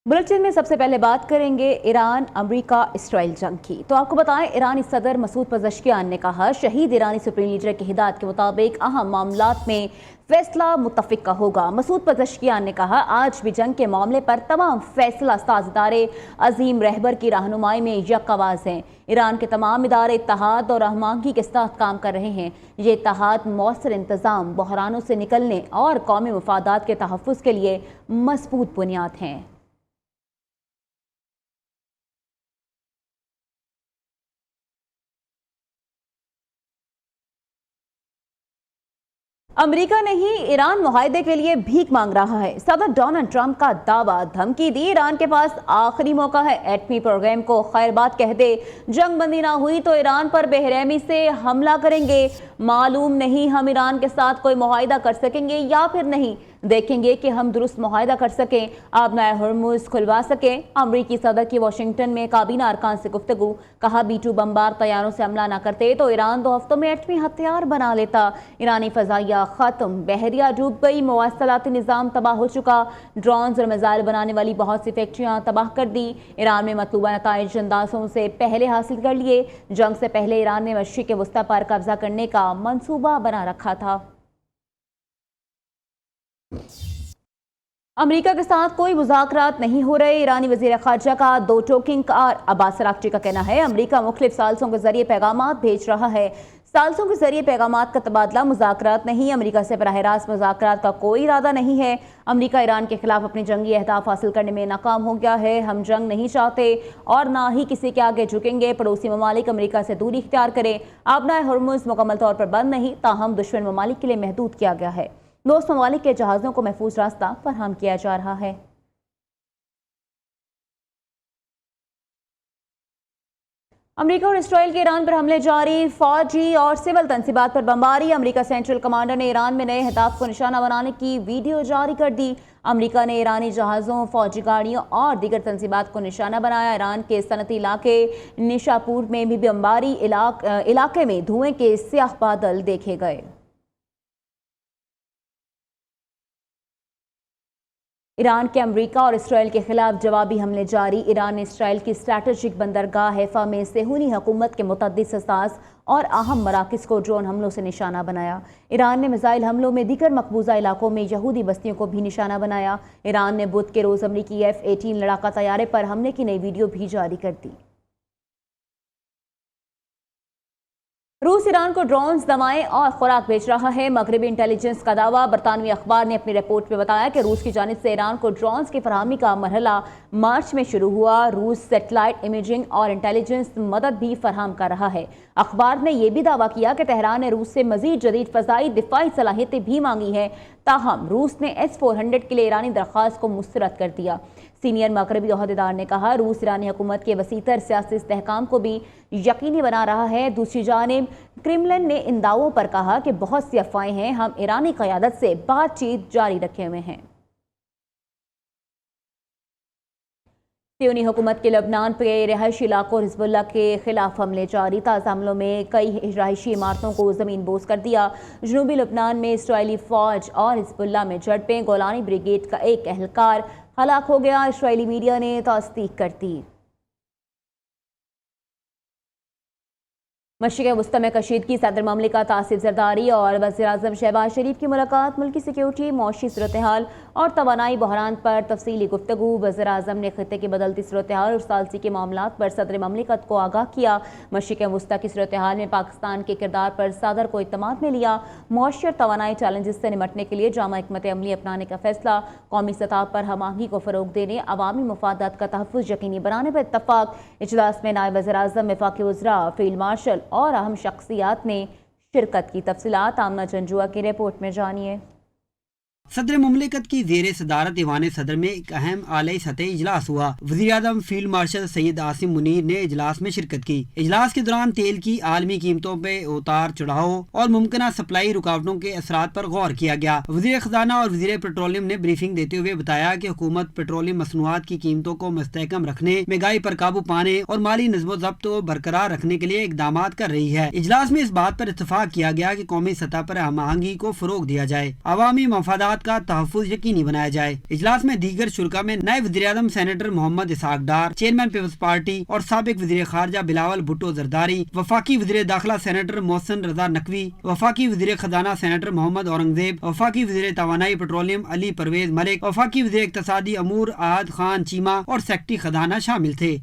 Bulletin में सबसे पहले बात करेंगे ईरान अमेरिका इसराइल जंग की। तो आपको बताएं, ईरानी सदर मसूद पज़ेश्कियान ने कहा, शहीद ईरानी सुप्रीम लीडर की हिदायत के मुताबिक अहम मामलात में फैसला मुत्तफिक का होगा। मसूद पज़ेश्कियान ने कहा, आज भी जंग के मामले पर तमाम फैसला साज इदारे अजीम रहबर की रहनुमाई में यक आवाज़ हैं। ईरान के तमाम इदारे इत्तेहाद और हमआहंगी के साथ काम कर रहे हैं। ये इत्तेहाद मौसर इंतज़ाम, बहरानों से निकलने और कौमी मफादात के तहफ़्फ़ुज़ के लिए मजबूत बुनियाद हैं। अमेरिका ने ही ईरान मुआहदे के लिए भीख मांग रहा है। सदर डोनाल्ड ट्रंप का दावा, धमकी दी, ईरान के पास आखिरी मौका है। एटमी प्रोग्राम को खैर बात कह दे, जंग बंदी ना हुई तो ईरान पर बेरहमी से हमला करेंगे। मालूम नहीं हम ईरान के साथ कोई मुआहदा कर सकेंगे या फिर नहीं, देखेंगे कि हम दुरुस्त मुआहदा कर सकें, आबनाए हुर्मुज़ खुलवा सकें। अमरीकी सदर की वाशिंगटन में काबीना अरकान से गुफ्तगू, कहा B-2 बमबार तैयारों से हमला न करते तो ईरान 2 हफ्तों में एटमी हथियार बना लेता। ईरानी फजाइया खत्म, बहरिया डूब गई, मवासलाती निज़ाम तबाह हो चुका, ड्रोन्स और मिसाइल बनाने वाली बहुत सी फैक्ट्रियां तबाह कर दी। ईरान में मतलूबा नताइज अंदाजों से पहले हासिल कर लिए। जंग से पहले ईरान ने मशरिक़ वस्ता पर कब्जा करने का मंसूबा बना रखा था। अमेरिका के साथ कोई मुज़ाकरात नहीं हो रहे। ईरानी वज़ीर ख़ारजा का दो टोकिंग का अब्बास अराग़ची का कहना है, अमेरिका मुख्तलिफ साल्सों के जरिए पैगामात भेज रहा है। साल्सों के जरिए पैगामात का तबादला, मुज़ाकरात नहीं। अमेरिका से बराह रास्त मुज़ाकरात का कोई इरादा नहीं है। अमेरिका ईरान के खिलाफ अपने जंगी अहदाफ हासिल करने में नाकाम हो गया है। हम जंग नहीं चाहते और ना ही किसी के आगे झुकेंगे। पड़ोसी ममालिक अमेरिका से दूरी इख्तियार करें। आबनाए हुर्मुज़ मुकम्मल तौर पर बंद नहीं, ताहम दुश्मन ममालिक के लिए महदूद किया गया है। दोस्त ममालिक के जहाज़ों को महफूज रास्ता फराहम किया जा रहा है। अमेरिका और इसराइल के ईरान पर हमले जारी, फौजी और सिविल तंसीबात पर बमबारी। अमेरिका सेंट्रल कमांडर ने ईरान में नए अहदाफ को निशाना बनाने की वीडियो जारी कर दी। अमेरिका ने ईरानी जहाज़ों, फौजी गाड़ियों और दीगर तंसीबात को निशाना बनाया। ईरान के सनती इलाके निशापुर में भी बमबारी, इलाके में धुएं के स्याह बादल देखे गए। ईरान के अमेरिका और इसराइल के खिलाफ जवाबी हमले जारी। ईरान ने इसराइल की स्ट्रैटेजिक बंदरगाह हैफा में सेहूनी हुकूमत के मुतअद्दिद हसास और अहम मराकज़ को ड्रोन हमलों से निशाना बनाया। ईरान ने मिसाइल हमलों में दीगर मकबूजा इलाकों में यहूदी बस्तियों को भी निशाना बनाया। ईरान ने बुध के रोज़ अमरीकी F-18 लड़ाका तैयारे पर हमले की नई वीडियो भी जारी कर दी। रूस ईरान को ड्रोन्स, दवाएं और खुराक भेज रहा है। मगरबी इंटेलिजेंस का दावा। बरतानवी अखबार ने अपनी रिपोर्ट में बताया कि रूस की जानिब से ईरान को ड्रोन्स की फरहमी का मरहला मार्च में शुरू हुआ। रूस सेटेलाइट इमेजिंग और इंटेलिजेंस मदद भी फराहम कर रहा है। अखबार ने यह भी दावा किया कि तेहरान ने रूस से मजीद जदीद फ़ज़ाई दिफाई सलाहियतें भी मांगी हैं। ताहम रूस ने S-400 के लिए ईरानी दरख्वास्त को मुस्तरद कर दिया। सीनियर मगरबी ओहदेदार ने कहा, रूस ईरानी हुकूमत के वसीतर सियासी इस्तेहकाम को भी यकीनी बना रहा है। दूसरी जानिब क्रेमलिन ने इन दावों पर कहा कि बहुत सी अफवाहें हैं, हम ईरानी क़यादत से बातचीत जारी रखे हुए हैं। सियोनी हुकूमत के लबनान के रिहायशी इलाकों और हिज़्बुल्लाह के खिलाफ हमले जारी। ताज़ा हमलों में कई रिहायशी इमारतों को ज़मीन बोस कर दिया। जनूबी लबनान में इसराइली फ़ौज और हिज़्बुल्लाह में झड़पें, गोलानी ब्रिगेड का एक एहलकार हलाक हो गया। इसराइली मीडिया ने तस्दीक कर दी। मशरिक़ वस्ता में कशीदगी, सदर ममलिकत आसिफ ज़रदारी और वज़ीर आज़म शहबाज शरीफ की मुलाकात। मुल्की सिक्योरिटी, मौशी सूरत हाल और तवानाई बहरान पर तफसीली गुफ्तगू। वज़ीर आज़म ने खित्ते की बदलती सूरत हाल और सालसी के मामलात पर सदर ममलिकत को आगाह किया। मशरिक़ वस्ता की सूरत हाल में पाकिस्तान के किरदार पर सदर को इत्तमाद में लिया। मौशी और तवानाई चैलेंजेस से निमटने के लिए जामा हिकमत अमली अपनाने का फैसला। कौमी सतह पर हमआहंगी को फ़रोग देने, अवामी मफादात का तहफ़्फ़ुज़ यकीनी बनाने पर इत्तफ़ाक़। इजलास में नायब वज़ीर आज़म, वफ़ाक़ी वज़रा, फील्ड मार्शल और अहम शख्सियात ने शिरकत की। तफसीलात आमना जंजुआ की रिपोर्ट में जानिए। सदर मुमलिकत की ज़ेर सदारत दीवान सदर में एक अहम आला सतह इजलास हुआ। वज़ीर आज़म फील्ड मार्शल सैयद आसिम मुनीर ने इजलास में शिरकत की। इजलास के दौरान तेल की आलमी कीमतों पर उतार चढ़ाव और मुमकिन सप्लाई रुकावटों के असरात पर गौर किया गया। वज़ीर खजाना और वज़ीर पेट्रोलियम ने ब्रीफिंग देते हुए बताया कि हुकूमत पेट्रोलियम मसनूआत की कीमतों को मुस्तहकम रखने, महंगाई पर काबू पाने और माली नज़्म ज़ब्त को बरकरार रखने के लिए इकदाम कर रही है। इजलास में इस बात पर इत्तफाक किया गया कि कौमी सतह पर हम आहंगी को फरोग दिया जाए, अवामी मफादात मखलूकात का तहफ़्फ़ुज़ यकीनी बनाया जाए। इजलास में दीगर शुरका में नायब वज़ीर-ए-आज़म सेनेटर मोहम्मद इसहाक डार, चेयरमैन पीपल्स पार्टी और साबिक वज़ीर ख़ारजा बिलावल भुट्टो जरदारी, वफाकी वज़ीर दाखिला सेनेटर मोहसिन रज़ा नकवी, वफाकी वज़ीर खजाना सेनेटर मोहम्मद औरंगज़ेब, वफाकी वज़ीर तवानाई पेट्रोलियम अली परवेज मलिक, वफाकी वज़ीर इक़्तिसादी अमूर आहद खान चीमा और सेक्रेटरी खजाना शामिल थे।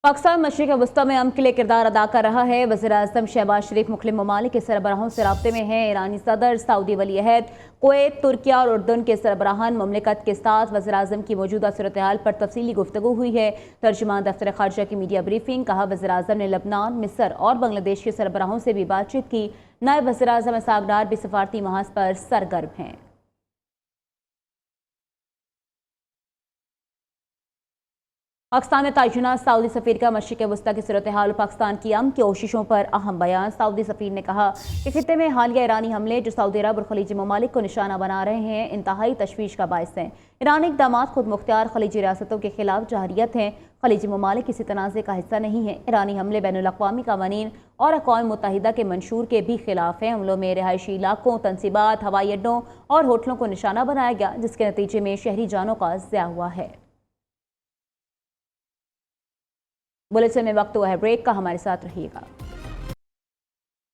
पाकिस्तान मशरिक़ वस्ती में अमन के लिए किरदार अदा कर रहा है। वज़ीर-ए-आज़म शहबाज शरीफ मुख्तलिफ़ ममालिक के सरबराहों से राब्ते में हैं। ईरानी सदर, सऊदी वली-अहद, कुवैत, तुर्किया और उर्दन के सरबराहान ममलिकत के साथ वज़ीर-ए-आज़म की मौजूदा सूरत हाल पर तफसीली गुफ्तगू हुई है। तर्जुमान दफ्तर ख़ारजा की मीडिया ब्रीफिंग। कहा, वज़ीर-ए-आज़म ने लबनान, मिस्र और बांग्लादेश के सरबराहों से भी बातचीत की। नायब वज़ीर-ए-आज़म इसहाक डार भी सफारती महाज पर सरगर्म हैं। पाकिस्तान में तैनात सऊदी सफ़ीर का मशरिक़ वस्ती की सूरत हाल पाकिस्तान की अमन कोशिशों पर अहम बयान। सऊदी सफ़ीर ने कहा कि खित्ते में हालिया ईरानी हमले जो सऊदी अरब और खलीजी ममालिक को निशाना बना रहे हैं, इंतहाई तशवीश का बायस हैं। ईरानी इक़दामात खुद मुख्तियार खलीजी रियासतों के खिलाफ जहरियत हैं। खलीजी ममालिक किसी तनाज़े का हिस्सा नहीं है। ईरानी हमले बैनुल-अक़वामी क़वानीन और अक़वाम मुत्तहिदा के मंशूर के भी खिलाफ हैं। हमलों में रिहायशी इलाकों, तनसीबात, हवाई अड्डों और होटलों को निशाना बनाया गया, जिसके नतीजे में शहरी जानों का ज़िया हुआ है। बुलेटिन में वक्त हुआ है ब्रेक का, हमारे साथ रहिएगा।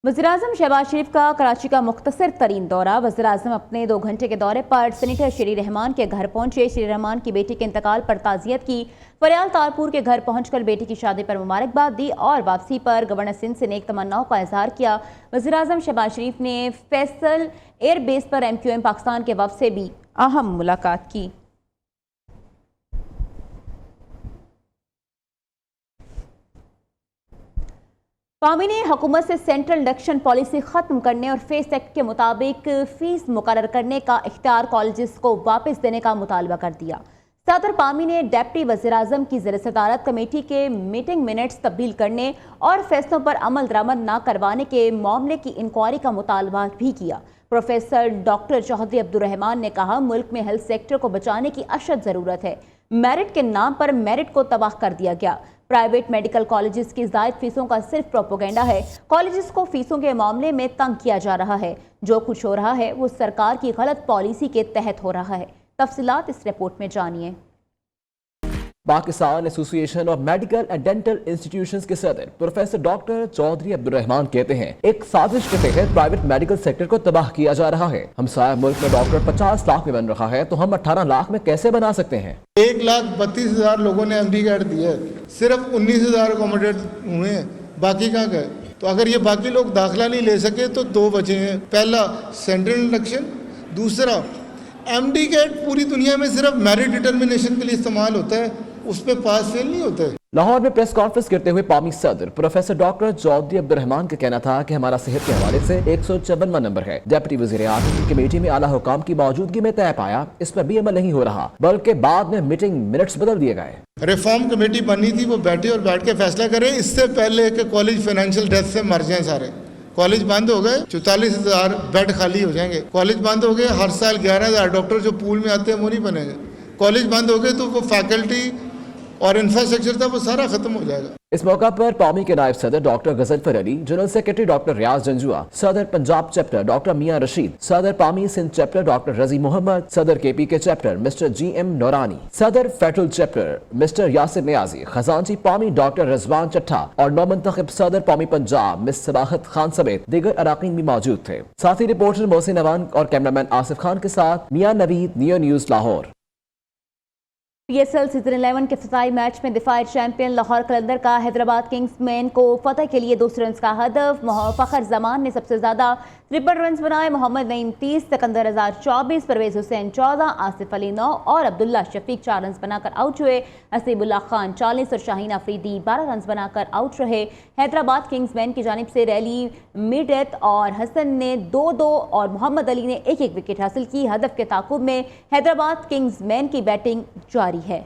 वज़ीर-ए-आज़म शहबाज शरीफ का कराची का मुख्तसर तरीन दौरा। वज़ीर-ए-आज़म अपने 2 घंटे के दौरे पर सेनेटर शरी रहमान के घर पहुंचे। शरी रहमान की बेटी के इंतकाल पर ताज़ियत की। फरियाल तारपुर के घर पहुंचकर बेटी की शादी पर मुबारकबाद दी और वापसी पर गवर्नर सिंध से नेक तमन्नाओं का इजहार किया। वज़ीर-ए-आज़म शहबाज शरीफ ने फैसल एयरबेस पर MQM पाकिस्तान के वफ़द से भी अहम मुलाकात की। पामी ने हुकूमत से सेंट्रल डिडक्शन पॉलिसी ख़त्म करने और फेस एक्ट के मुताबिक फ़ीस मुकर्रर करने का इख्तियार कॉलेजेस को वापस देने का मुतालबा कर दिया। सदर पामी ने डिप्टी वज़ीर-ए-आज़म की ज़ेर-ए-सदारत कमेटी के मीटिंग मिनट्स तब्दील करने और फैसलों पर अमल दरामद न करवाने के मामले की इंक्वायरी का मुतालबा भी किया। प्रोफेसर डॉक्टर चौधरी अब्दुर्रहमान ने कहा, मुल्क में हेल्थ सेक्टर को बचाने की अशद ज़रूरत है। मेरिट के नाम पर मेरिट को तबाह कर दिया गया। प्राइवेट मेडिकल कॉलेजेस की ज़ायद फीसों का सिर्फ प्रोपोगेंडा है। कॉलेजेस को फीसों के मामले में तंग किया जा रहा है। जो कुछ हो रहा है वो सरकार की गलत पॉलिसी के तहत हो रहा है। तफसीलात इस रिपोर्ट में जानिए। Pakistan association of medical and dental institutions के सदर प्रोफेसर डॉक्टर चौधरी अब्दुर्रहमान कहते हैं, एक साजिश के तहत प्राइवेट मेडिकल सेक्टर को तबाह किया जा रहा है। हमसाया मुल्क में डॉक्टर 50 लाख में बन रहा है, तो हम 18 लाख में कैसे बना सकते हैं? 1,32,000 लोगों ने MD कार्ड दिया है, सिर्फ 19,000 अकोमोडेट हुए हैं, बाकी कहाँ गए? तो अगर ये बाकी लोग दाखिला नहीं ले सके तो 2 बचे हैं। पहला सेंट्रल इंडक्शन, दूसरा MD कार्ड पूरी दुनिया में सिर्फ मेरिट डिटर्मिनेशन के लिए इस्तेमाल होता है, उस पर पास फेल नहीं होता है। लाहौर में प्रेस कॉन्फ्रेंस करते हुए पामी सदर प्रोफेसर डॉक्टर चौधरी अब्दुर्रहमान का कहना था कि हमारा सेहत के हवाले से 154वां नंबर है। डिप्टी वज़ीर-ए-आज़म की कमेटी में आला हुकाम की मौजूदगी में तय पाया, इस पर भी अमल नहीं हो रहा, बल्कि बाद में मीटिंग मिनट्स बदल दिए गए। रिफॉर्म कमेटी बनी थी, वो बैठे और बैठ के फैसला करें इससे पहले कि कॉलेज फाइनेंशियल डेथ से मर जाएं सारे। कॉलेज बंद हो गए, 44,000 बेड खाली हो जाएंगे। कॉलेज बंद हो गए, हर साल 11,000 डॉक्टर जो पूल में आते हैं वो नहीं बनेंगे। कॉलेज बंद हो गए तो वो फैकल्टी और इंफ्रास्ट्रक्चर था वो सारा खत्म हो जाएगा। इस मौका पर पामी के नायब सदर doctor Ghazanfar Ali, general secretary doctor Riaz Janjua, सदर पंजाब चैप्टर डॉक्टर मियां रशीद, सदर पामी सिंध चैप्टर डॉक्टर रजी मोहम्मद, सदर KP के चैप्टर मिस्टर GM नौरानी, सदर federal chapter mister Yasir Niazi, खजांची पामी डॉक्टर रिजवान चट्टा और नौमंतखब सदर पामी पंजाब मिस सबाहत खान समेत दीगर अराकीन भी मौजूद थे। साथ ही रिपोर्टर मोहसिन अवान और कैमरामैन आसिफ खान के साथ Mian Naveed, Neo News Lahore. PSL season 11 के इफ्तिताई मैच में दिफाई चैंपियन लाहौर कलंदर का हैदराबाद किंग्समैन को फतह के लिए 200 रन का हदफ। फखर जमान ने सबसे ज्यादा 53 रन बनाए। मोहम्मद नईम 30, सिकंदर आजाद 24, परवेज हुसैन 14, आसिफ अली 9 और अब्दुल्ला शफीक 4 रन बनाकर आउट हुए। हसीबुल्लाह खान 40 और शाहीन अफरीदी 12 रन बनाकर आउट रहे। हैदराबाद किंग्समैन की जानिब से रैली मिडेथ और हसन ने 2-2 और मोहम्मद अली ने 1-1 विकेट हासिल की। हदफ के ताकुब में हैदराबाद किंग्समैन की बैटिंग जारी है।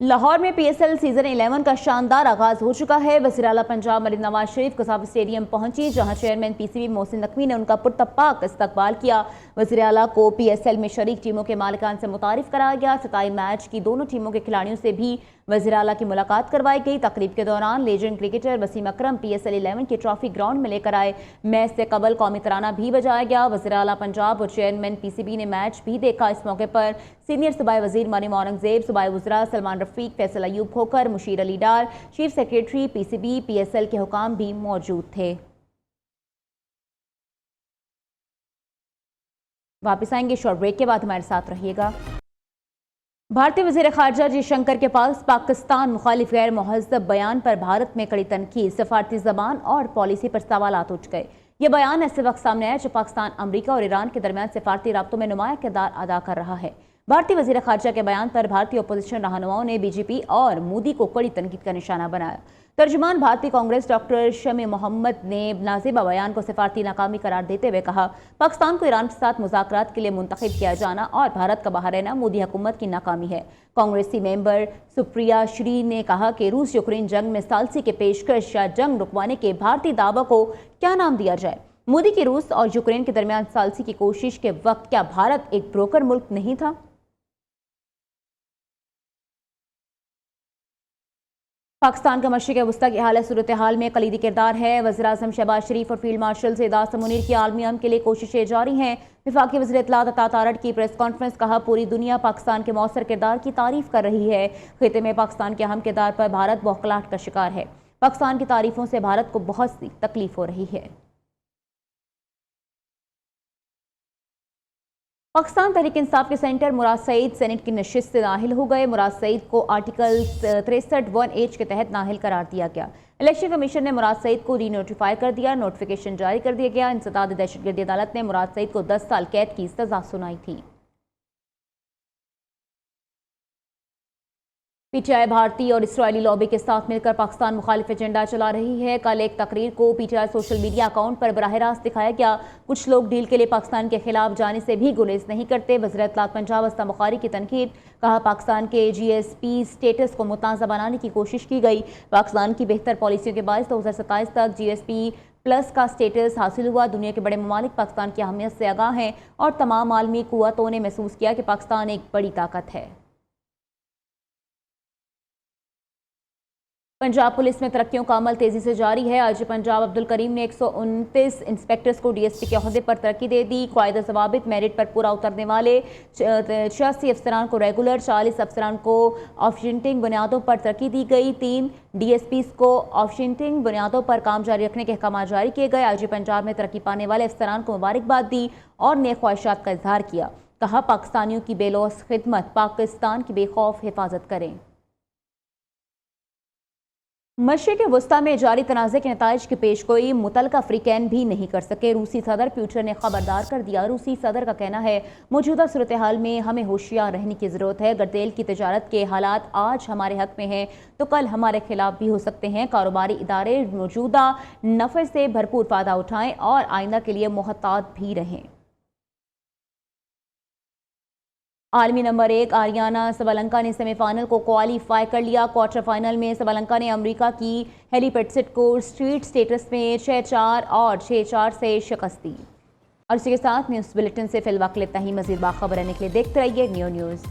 लाहौर में PSL सीजन 11 का शानदार आगाज हो चुका है। वज़ीर आला पंजाब मलिक नवाज शरीफ कसाब स्टेडियम पहुंची, जहां चेयरमैन PCB मोहसिन नकवी ने उनका पुरतपाक इस्तकबाल किया। वज़ीर आला को PSL में शरीक टीमों के मालिकान से मुतारिफ कराया गया। इफ्तिताई मैच की दोनों टीमों के खिलाड़ियों से भी वज़ीर आला की मुलाकात करवाई गई। तकरीब के दौरान लेजेंड क्रिकेटर वसीम अकरम PSL 11 की ट्रॉफी ग्राउंड में लेकर आए। मैच से कबल कौमी तराना भी बजाया गया। वज़ीर आला पंजाब और चेयरमैन PCB ने मैच भी देखा। इस मौके पर सीनियर सूबाई वजीर मरीम औरंगजेब, सूबाई वज़रा सलमान रफीक, फैसल अयूब खोकर, मुशीर अली डार, चीफ सेक्रेटरी PCB PSL के हुकाम भी मौजूद थे। वापस आएंगे शॉर्ट ब्रेक के बाद, हमारे साथ रहिएगा। भारतीय वज़ीर ख़ारजा जयशंकर के पास पाकिस्तान मुखालिफ गैर मुहज़्ज़ब बयान पर भारत में कड़ी तनकीद, सफारती ज़बान और पॉलिसी पर सवालात उठ गए। ये बयान ऐसे वक्त सामने आया जब पाकिस्तान अमरीका और ईरान के दरमियान सफारती राब्तों में नुमाया किरदार अदा कर रहा है। भारतीय वज़ीर ख़ारजा के बयान पर भारतीय अपोजिशन रहनुमाओं ने BJP और मोदी को कड़ी तनकीद का निशाना बनाया। तर्जुमान भारतीय कांग्रेस डॉक्टर शमी मोहम्मद ने नाज़िबा बयान को सफारती नाकामी करार देते हुए कहा, पाकिस्तान को ईरान के साथ मुज़ाकरात के लिए मुंतखब किया जाना और भारत का बाहर रहना मोदी हुकूमत की नाकामी है। कांग्रेसी मेंबर सुप्रिया श्री ने कहा कि रूस यूक्रेन जंग में सालसी के पेशकश या जंग रुकवाने के भारतीय दावा को क्या नाम दिया जाए। मोदी की रूस और यूक्रेन के दरमियान सालसी की कोशिश के वक्त क्या भारत एक ब्रोकर मुल्क नहीं था? पाकिस्तान का मशरिक़ वस्ता की हालत सूरत हाल में कलीदी किरदार है। वज़ीर आज़म शहबाज शरीफ और फील्ड मार्शल सैयद आसिम मुनीर की आलमी अमन के लिए कोशिशें जारी हैं। वफाकी वज़ीर इत्तलात अता तारड़ की प्रेस कॉन्फ्रेंस, कहा पूरी दुनिया पाकिस्तान के मौसर किरदार की तारीफ कर रही है। खिते में पाकिस्तान के अहम किरदार पर भारत बौखलाहट का शिकार है। पाकिस्तान की तारीफों से भारत को बहुत सी तकलीफ हो रही है। पाकिस्तान तहरीक इंसाफ के सेंटर मुराद सईद सेनेट की नशिस्त से नाहिल हो गए। मुराद सईद को आर्टिकल 63(1)H के तहत नाहिल करार दिया गया। इलेक्शन कमीशन ने मुराद सईद को री नोटिफाई कर दिया। नोटिफिकेशन जारी कर दिया गया। इंसदाद दहशतगर्दी अदालत ने मुराद सईद को 10 साल कैद की सजा सुनाई थी। PTI भारतीय और इसराइली लॉबी के साथ मिलकर पाकिस्तान मुखालिफ एजेंडा चला रही है। कल एक तकरीर को PTI सोशल मीडिया अकाउंट पर बराह रास्त दिखाया गया। कुछ लोग डील के लिए पाकिस्तान के खिलाफ जाने से भी गुरेज नहीं करते। वज़ीर इत्तलात पंजाब अस्ता बुखारी की तनकीद, कहा पाकिस्तान के GSP स्टेटस को मुतनाज़ा बनाने की कोशिश की गई। पाकिस्तान की बेहतर पॉलिसियों के बायस 2027 तक GSP+ का स्टेटस हासिल हुआ। दुनिया के बड़े ममालिक पाकिस्तान की अहमियत से आगाह हैं और तमाम आलमी कुव्वतों ने महसूस किया कि पाकिस्तान एक बड़ी ताकत है। पंजाब पुलिस में तरक्कियों का अमल तेजी से जारी है। आज पंजाब अब्दुल करीम ने 129 इंस्पेक्टर्स को DSP के ओहदे पर तरक्की दे दी। कायदा ज़वाबित मेरिट पर पूरा उतरने वाले 86 अफसरान को रेगुलर, 40 अफसरान को ऑफिशिएंटिंग बुनियादों पर तरक्की दी गई। 3 DSPs को ऑफिशिएंटिंग बुनियादों पर काम जारी रखने के अहकाम जारी किए गए। आज पंजाब में तरक्की पाने वाले अफसरान को मुबारकबाद दी और नेक ख्वाहिशात का इजहार किया। कहा पाकिस्तानियों की बेलौस खिदमत पाकिस्तान की बेखौफ हिफाजत करें। मशरिक़ वस्ता में जारी तनाज़े के नताइज की पेशगोई मुतलका अफ्रीकैन भी नहीं कर सके। रूसी सदर प्यूटर ने खबरदार कर दिया। रूसी सदर का कहना है, मौजूदा सूरत हाल में हमें होशियार रहने की ज़रूरत है। अगर तेल की तजारत के हालात आज हमारे हक में हैं तो कल हमारे खिलाफ भी हो सकते हैं। कारोबारी इदारे मौजूदा नफ़े से भरपूर फ़ायदा उठाएँ और आइंदा के लिए मुहतात भी रहें। आलमी नंबर 1 आरियाना सबलंका ने सेमीफाइनल को क्वालिफाई कर लिया। क्वार्टर फाइनल में सबलंका ने अमेरिका की हेली पेटसेट को स्ट्रीट स्टेटस में 6-4 और 6-4 से शिकस्त दी। और इसी के साथ न्यूज़ बुलेटिन से फिलहाल इतना ही। मज़ीद बाखबर रहने के लिए देखते रहिए न्यू न्यूज़।